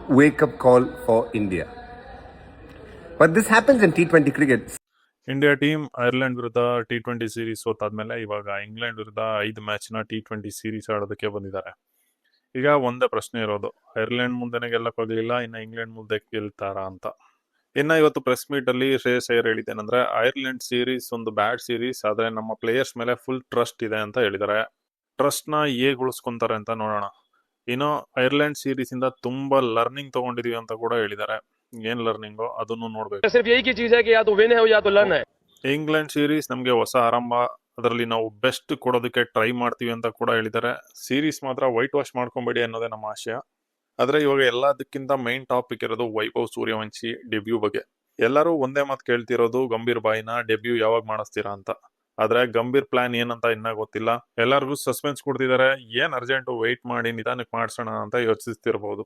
wake-up call for India. But this happens in T20 cricket. India team Ireland ವಿರುದ್ಧ T20 series ಸೋತಾದ್ಮೇಲೆ ಇವಾಗ England ವಿರುದ್ಧ 5 ಮ್ಯಾಚ್ನ T20 series ಆಡೋದಕ್ಕೆ ಬಂದಿದ್ದಾರೆ. ಈಗ ಒಂದೇ ಪ್ರಶ್ನೆ ಇರೋದು, ಐರ್ಲೆಂಡ್ ಮುಂದೆನೆ ಗೆಲ್ಲಕ್ ಹೋಗ್ಲಿಲ್ಲ, ಇನ್ನು ಇಂಗ್ಲೆಂಡ್ ಮುಂದೆ ಗೆಲ್ತಾರಾ ಅಂತ. ಇನ್ನ ಇವತ್ತು ಪ್ರೆಸ್ ಮೀಟ್ ಅಲ್ಲಿ ಶ್ರೇಯಸ್ ಅಯ್ಯರ್ ಹೇಳಿದ್ದೇನೆಂದ್ರೆ, ಐರ್ಲೆಂಡ್ ಸೀರೀಸ್ ಒಂದು ಬ್ಯಾಡ್ ಸೀರೀಸ್, ಆದ್ರೆ ನಮ್ಮ ಪ್ಲೇಯರ್ಸ್ ಮೇಲೆ ಫುಲ್ ಟ್ರಸ್ಟ್ ಇದೆ ಅಂತ ಹೇಳಿದ್ದಾರೆ. ಟ್ರಸ್ಟ್ ನ ಹೇಗ್ ಉಳಿಸ್ಕೊಂತಾರೆ ಅಂತ ನೋಡೋಣ. ಇನ್ನು ಐರ್ಲೆಂಡ್ ಸೀರೀಸ್ ಇಂದ ತುಂಬಾ ಲರ್ನಿಂಗ್ ತಗೊಂಡಿದೀವಿ ಅಂತ ಕೂಡ ಹೇಳಿದ್ದಾರೆ. ಏನ್ ಲರ್ನಿಂಗು ಅದನ್ನು ನೋಡ್ಬೇಕು. ಇಂಗ್ಲೆಂಡ್ ಸೀರೀಸ್ ನಮ್ಗೆ ಹೊಸ ಆರಂಭ, ಅದರಲ್ಲಿ ನಾವು ಬೆಸ್ಟ್ ಕೊಡೋದಕ್ಕೆ ಟ್ರೈ ಮಾಡ್ತೀವಿ ಅಂತ ಕೂಡ ಹೇಳಿದ್ದಾರೆ. ಸೀರೀಸ್ ಮಾತ್ರ ವೈಟ್ ವಾಶ್ ಮಾಡ್ಕೊಂಬೇಡಿ ಅನ್ನೋದೇ ನಮ್ಮ ಆಶಯ. ಆದ್ರೆ ಇವಾಗ ಎಲ್ಲದಕ್ಕಿಂತ ಮೈನ್ ಟಾಪಿಕ್ ಇರೋದು ವೈಭವ್ ಸೂರ್ಯವಂಶಿ ಡೆಬ್ಯೂ ಬಗ್ಗೆ. ಎಲ್ಲರೂ ಒಂದೇ ಮಾತು ಕೇಳ್ತಿರೋದು, ಗಂಭೀರ್ ಬಾಯಿನ ಡೆಬ್ಯೂ ಯಾವಾಗ ಮಾಡಿಸ್ತೀರಾ ಅಂತ. ಆದ್ರೆ ಗಂಭೀರ್ ಪ್ಲಾನ್ ಏನಂತ ಇನ್ನ ಗೊತ್ತಿಲ್ಲ. ಎಲ್ಲರಿಗೂ ಸಸ್ಪೆನ್ಸ್ ಕೊಡ್ತಿದ್ದಾರೆ. ಏನ್ ಅರ್ಜೆಂಟ್, ವೆಯ್ಟ್ ಮಾಡಿ ನಿಧಾನಕ್ಕೆ ಮಾಡ್ಸೋಣ ಅಂತ ಯೋಚಿಸ್ತಿರ್ಬೋದು.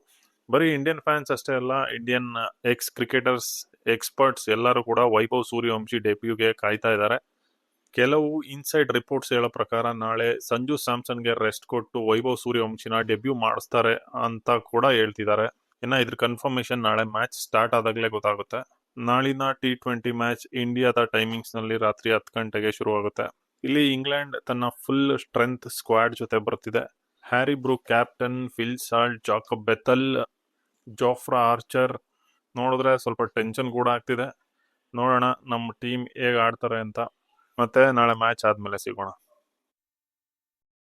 ಬರೀ ಇಂಡಿಯನ್ ಫ್ಯಾನ್ಸ್ ಅಷ್ಟೇ ಅಲ್ಲ, ಇಂಡಿಯನ್ ಎಕ್ಸ್ ಕ್ರಿಕೆಟರ್ಸ್, ಎಕ್ಸ್ಪರ್ಟ್ಸ್ ಎಲ್ಲರೂ ಕೂಡ ವೈಭವ್ ಸೂರ್ಯವಂಶಿ ಡೆಬ್ಯೂಗೆ ಕಾಯ್ತಾ ಇದ್ದಾರೆ. ಕೆಲವು ಇನ್ಸೈಡ್ ರಿಪೋರ್ಟ್ಸ್ ಹೇಳೋ ಪ್ರಕಾರ ನಾಳೆ ಸಂಜು ಸ್ಯಾಮ್ಸನ್ಗೆ ರೆಸ್ಟ್ ಕೊಟ್ಟು ವೈಭವ್ ಸೂರ್ಯವಂಶಿನ ಡೆಬ್ಯೂ ಮಾಡಿಸ್ತಾರೆ ಅಂತ ಕೂಡ ಹೇಳ್ತಿದ್ದಾರೆ. ಇನ್ನ ಇದ್ರ ಕನ್ಫರ್ಮೇಶನ್ ನಾಳೆ ಮ್ಯಾಚ್ ಸ್ಟಾರ್ಟ್ ಆದಾಗಲೇ ಗೊತ್ತಾಗುತ್ತೆ. ನಾಳಿನ T20 ಮ್ಯಾಚ್ ಇಂಡಿಯಾದ ಟೈಮಿಂಗ್ಸ್ ನಲ್ಲಿ ರಾತ್ರಿ 10 ಗಂಟೆಗೆ ಶುರುವಾಗುತ್ತೆ. ಇಲ್ಲಿ ಇಂಗ್ಲೆಂಡ್ ತನ್ನ ಫುಲ್ ಸ್ಟ್ರೆಂತ್ ಸ್ಕ್ವಾಡ್ ಜೊತೆ ಬರ್ತಿದೆ. Harry Brook captain, Phil Salt, Jacob Bethell, Jofra Archer. ನೋಡಿದ್ರೆ ಸ್ವಲ್ಪ ಟೆನ್ಷನ್ ಕೂಡ ಆಗ್ತಿದೆ. ನೋಡೋಣ ನಮ್ಮ ಟೀಮ್ ಹೇಗೆ ಆಡ್ತಾರೆ ಅಂತ. ಮತ್ತೆ ನಾಳೆ ಮ್ಯಾಚ್ ಆದ್ಮೇಲೆ ಸಿಗೋಣ.